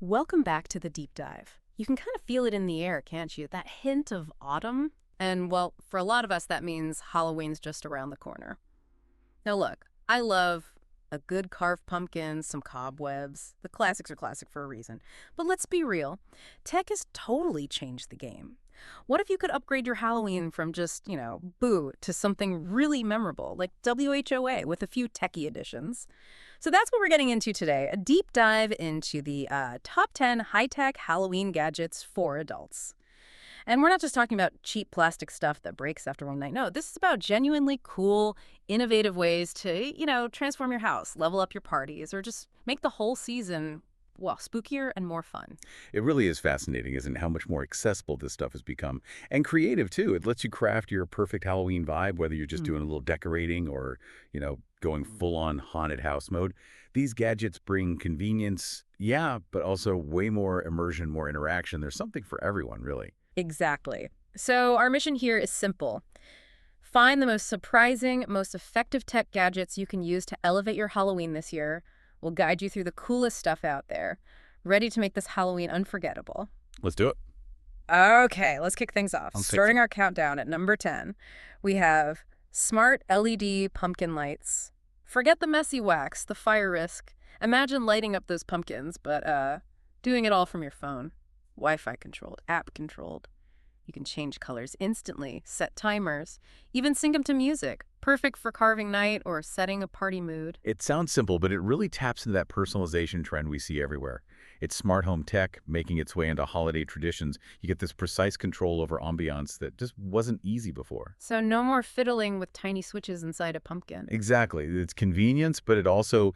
Welcome back to the deep dive. You can kind of feel it in the air, can't you? That hint of autumn. And, well, for a lot of us, that means Halloween's just around the corner. Now, look, I love a good carved pumpkin, some cobwebs. The classics are classic for a reason. But let's be real. Tech has totally changed the game. What if you could upgrade your Halloween from just, boo, to something really memorable, like WHOA with a few techie additions? So that's what we're getting into today, a deep dive into the top 10 high-tech Halloween gadgets for adults. And we're not just talking about cheap plastic stuff that breaks after one night. No, this is about genuinely cool, innovative ways to, transform your house, level up your parties, or just make the whole season, well, spookier and more fun. It really is fascinating, isn't it, how much more accessible this stuff has become. And creative, too. It lets you craft your perfect Halloween vibe, whether you're just doing a little decorating or, going full-on haunted house mode. These gadgets bring convenience, yeah, but also way more immersion, more interaction. There's something for everyone, really. Exactly. So our mission here is simple. Find the most surprising, most effective tech gadgets you can use to elevate your Halloween this year. We'll guide you through the coolest stuff out there, ready to make this Halloween unforgettable. Let's do it. Okay, let's kick things off. I'm Starting our countdown at number 10, we have smart LED pumpkin lights. Forget the messy wax, the fire risk. Imagine lighting up those pumpkins, but doing it all from your phone. Wi-Fi controlled, app controlled. You can change colors instantly, set timers, even sync them to music. Perfect for carving night or setting a party mood. It sounds simple, but it really taps into that personalization trend we see everywhere. It's smart home tech making its way into holiday traditions. You get this precise control over ambiance that just wasn't easy before. So no more fiddling with tiny switches inside a pumpkin. Exactly. It's convenience, but it also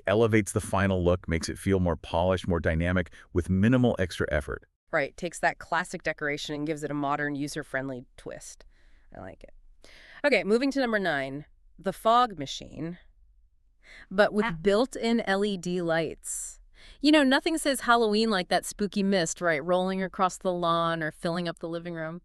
elevates the final look, makes it feel more polished, more dynamic, with minimal extra effort. Right, takes that classic decoration and gives it a modern, user-friendly twist. I like it. Okay, moving to number 9, the fog machine, but with built-in LED lights. Nothing says Halloween like that spooky mist, right, rolling across the lawn or filling up the living room.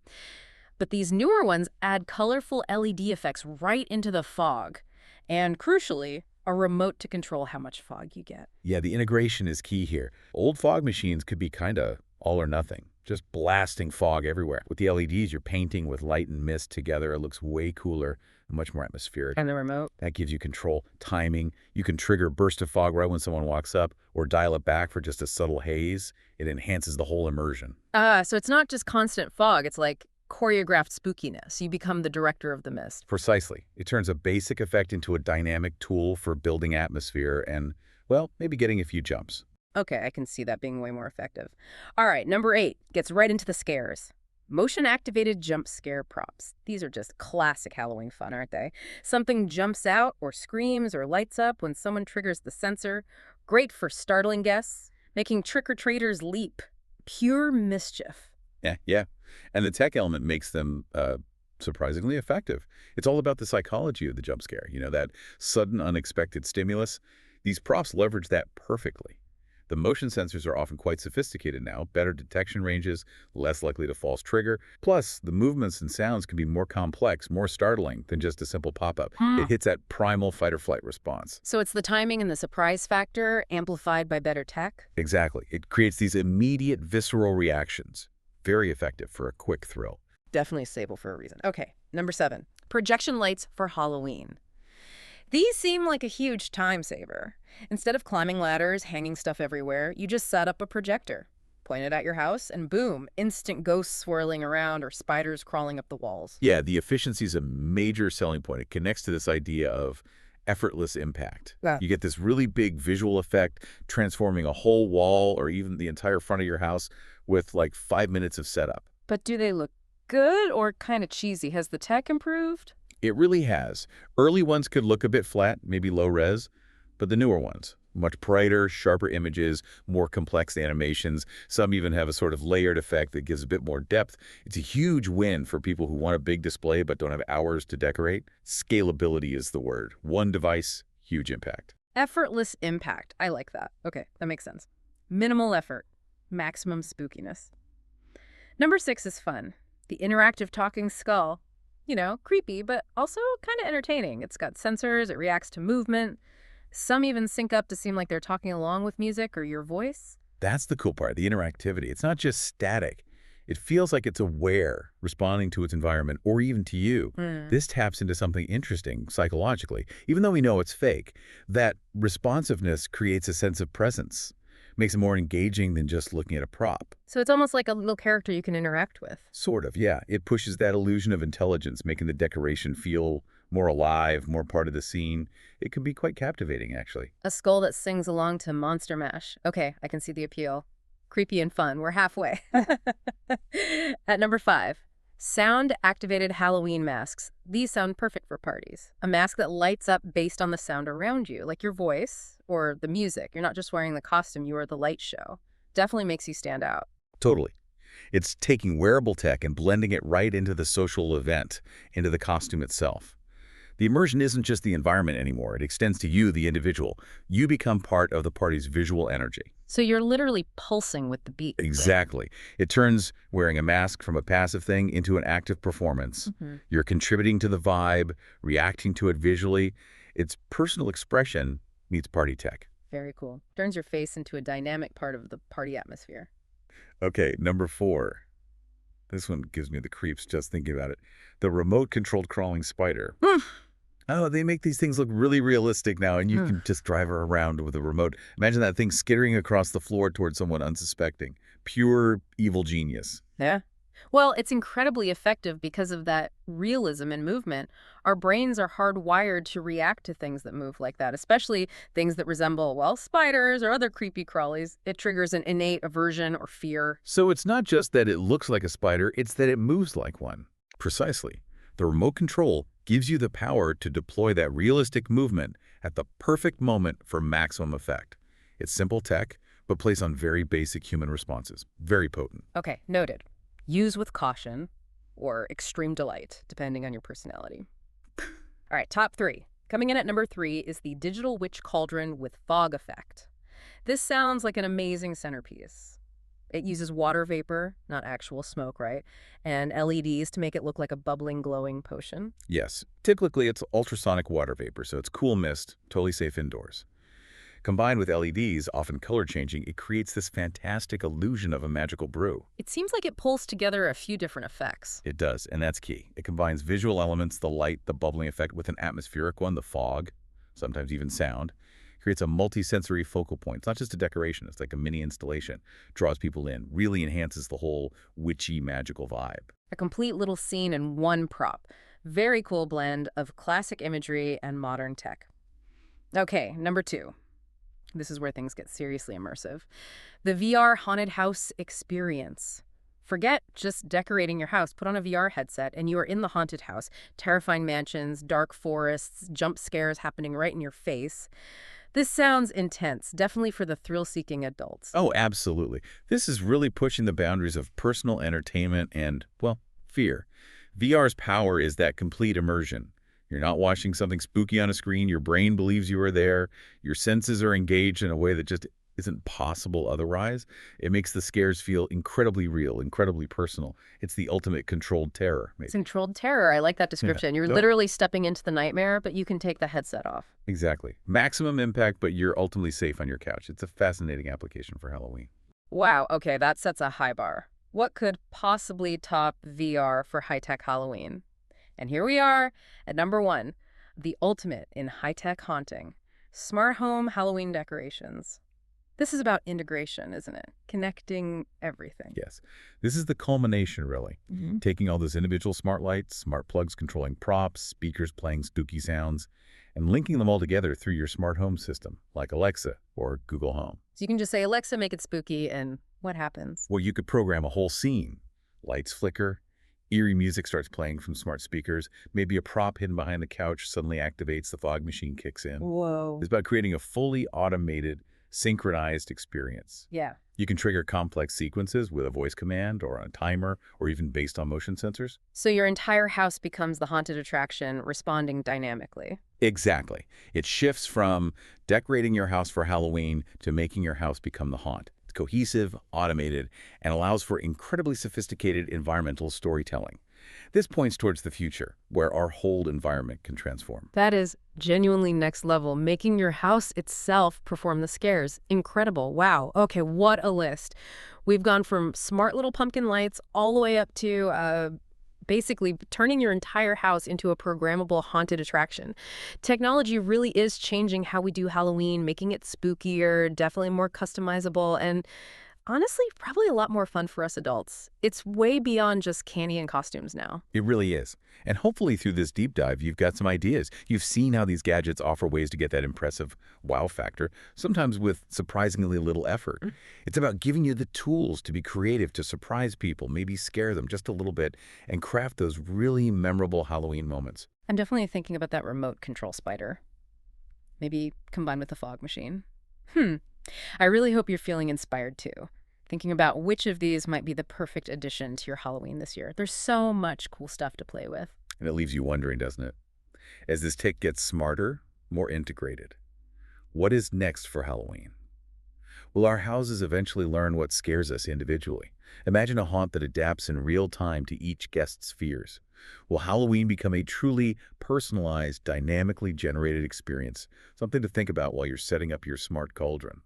But these newer ones add colorful LED effects right into the fog. And crucially, a remote to control how much fog you get. Yeah, the integration is key here. Old fog machines could be kind of all or nothing, just blasting fog everywhere. With the LEDs, you're painting with light and mist together. It looks way cooler, much more atmospheric. And the remote? That gives you control, timing. You can trigger a burst of fog right when someone walks up or dial it back for just a subtle haze. It enhances the whole immersion. So it's not just constant fog. It's like choreographed spookiness. You become the director of the mist. Precisely. It turns a basic effect into a dynamic tool for building atmosphere and, well, maybe getting a few jumps. Okay, I can see that being way more effective. All right, number 8 gets right into the scares. Motion-activated jump scare props. These are just classic Halloween fun, aren't they? Something jumps out or screams or lights up when someone triggers the sensor. Great for startling guests, making trick-or-treaters leap. Pure mischief. Yeah. And the tech element makes them surprisingly effective. It's all about the psychology of the jump scare, that sudden unexpected stimulus. These props leverage that perfectly. The motion sensors are often quite sophisticated now, better detection ranges, less likely to false trigger. Plus, the movements and sounds can be more complex, more startling than just a simple pop-up. It hits that primal fight-or-flight response. So it's the timing and the surprise factor amplified by better tech? Exactly. It creates these immediate visceral reactions. Very effective for a quick thrill. Definitely stable for a reason. Okay, number 7, projection lights for Halloween. These seem like a huge time saver. Instead of climbing ladders, hanging stuff everywhere, you just set up a projector, point it at your house, and boom, instant ghosts swirling around or spiders crawling up the walls. Yeah, the efficiency is a major selling point. It connects to this idea of effortless impact. Yeah. You get this really big visual effect, transforming a whole wall or even the entire front of your house with 5 minutes of setup. But do they look good or kind of cheesy? Has the tech improved? It really has. Early ones could look a bit flat, maybe low res, but the newer ones, much brighter, sharper images, more complex animations. Some even have a sort of layered effect that gives a bit more depth. It's a huge win for people who want a big display but don't have hours to decorate. Scalability is the word. One device, huge impact. Effortless impact. I like that. Okay, that makes sense. Minimal effort, maximum spookiness. Number 6 is fun. The interactive talking skull. Creepy, but also kind of entertaining. It's got sensors, it reacts to movement. Some even sync up to seem like they're talking along with music or your voice. That's the cool part, the interactivity. It's not just static. It feels like it's aware, responding to its environment, or even to you. Hmm. This taps into something interesting psychologically. Even though we know it's fake, that responsiveness creates a sense of presence, makes it more engaging than just looking at a prop. So it's almost like a little character you can interact with. Sort of, yeah. It pushes that illusion of intelligence, making the decoration feel more alive, more part of the scene. It can be quite captivating, actually. A skull that sings along to Monster Mash. Okay, I can see the appeal. Creepy and fun. We're halfway. At number 5, sound-activated Halloween masks. These sound perfect for parties. A mask that lights up based on the sound around you, like your voice or the music. You're not just wearing the costume, you are the light show. Definitely makes you stand out. Totally. It's taking wearable tech and blending it right into the social event, into the costume itself. The immersion isn't just the environment anymore. It extends to you, the individual. You become part of the party's visual energy. So you're literally pulsing with the beat. Exactly. It turns wearing a mask from a passive thing into an active performance. Mhm. You're contributing to the vibe, reacting to it visually. It's personal expression meets party tech. Very cool. Turns your face into a dynamic part of the party atmosphere. Okay, number 4. This one gives me the creeps just thinking about it. The remote-controlled crawling spider. Oh, they make these things look really realistic now, and you Hmm. can just drive her around with a remote. Imagine that thing skittering across the floor towards someone unsuspecting. Pure evil genius. Yeah. Well, it's incredibly effective because of that realism and movement. Our brains are hardwired to react to things that move like that, especially things that resemble, well, spiders or other creepy crawlies. It triggers an innate aversion or fear. So it's not just that it looks like a spider, it's that it moves like one. Precisely. The remote control gives you the power to deploy that realistic movement at the perfect moment for maximum effect. It's simple tech, but plays on very basic human responses. Very potent. Okay, noted. Use with caution or extreme delight, depending on your personality. All right, top 3. Coming in at number 3 is the Digital Witch Cauldron with fog effect. This sounds like an amazing centerpiece. It uses water vapor, not actual smoke, right? And LEDs to make it look like a bubbling, glowing potion. Yes, typically it's ultrasonic water vapor, so it's cool mist, totally safe indoors. Combined with LEDs, often color changing, it creates this fantastic illusion of a magical brew. It seems like it pulls together a few different effects. It does, and that's key. It combines visual elements, the light, the bubbling effect, with an atmospheric one, the fog, sometimes even sound. Creates a multi-sensory focal point. It's not just a decoration, it's like a mini installation. Draws people in, really enhances the whole witchy, magical vibe. A complete little scene in one prop. Very cool blend of classic imagery and modern tech. Okay, number 2. This is where things get seriously immersive. The VR haunted house experience. Forget just decorating your house. Put on a VR headset and you are in the haunted house. Terrifying mansions, dark forests, jump scares happening right in your face. This sounds intense, definitely for the thrill-seeking adults. Oh, absolutely. This is really pushing the boundaries of personal entertainment and, well, fear. VR's power is that complete immersion. You're not watching something spooky on a screen. Your brain believes you are there. Your senses are engaged in a way that just isn't possible otherwise. It makes the scares feel incredibly real, incredibly personal. It's the ultimate controlled terror, maybe. It's controlled terror. I like that Yeah. description. You're No, literally stepping into the nightmare, but you can take the headset off. exactly. Maximum impact, but you're ultimately safe on your couch. It's a fascinating application for Halloween. Wow, okay, that sets a high bar. What could possibly top VR for high-tech Halloween? And here we are at number 1, the ultimate in high-tech haunting. Smart home Halloween decorations. This is about integration, isn't it? Connecting everything. Yes. This is the culmination, really. Mhm. Taking all those individual smart lights, smart plugs controlling props, speakers playing spooky sounds, and linking them all together through your smart home system, like Alexa or Google Home. So you can just say, Alexa, make it spooky, and what happens? Well, you could program a whole scene. Lights flicker, eerie music starts playing from smart speakers, maybe a prop hidden behind the couch suddenly activates, the fog machine kicks in. Whoa. It's about creating a fully automated, synchronized experience. Yeah. You can trigger complex sequences with a voice command or a timer or even based on motion sensors. So your entire house becomes the haunted attraction, responding dynamically. Exactly. It shifts from decorating your house for Halloween to making your house become the haunt. It's cohesive, automated, and allows for incredibly sophisticated environmental storytelling. This points towards the future, where our whole environment can transform. That is genuinely next level, making your house itself perform the scares. Incredible. Wow. Okay, what a list. We've gone from smart little pumpkin lights all the way up to basically turning your entire house into a programmable haunted attraction. Technology really is changing how we do Halloween, making it spookier, definitely more customizable, and honestly, probably a lot more fun for us adults. It's way beyond just candy and costumes now. It really is. And hopefully through this deep dive, you've got some ideas. You've seen how these gadgets offer ways to get that impressive wow factor, sometimes with surprisingly little effort. It's about giving you the tools to be creative, to surprise people, maybe scare them just a little bit, and craft those really memorable Halloween moments. I'm definitely thinking about that remote control spider. Maybe combined with a fog machine. I really hope you're feeling inspired too. Thinking about which of these might be the perfect addition to your Halloween this year. There's so much cool stuff to play with. And it leaves you wondering, doesn't it? As this tech gets smarter, more integrated, what is next for Halloween? Will our houses eventually learn what scares us individually? Imagine a haunt that adapts in real time to each guest's fears. Will Halloween become a truly personalized, dynamically generated experience? Something to think about while you're setting up your smart cauldron.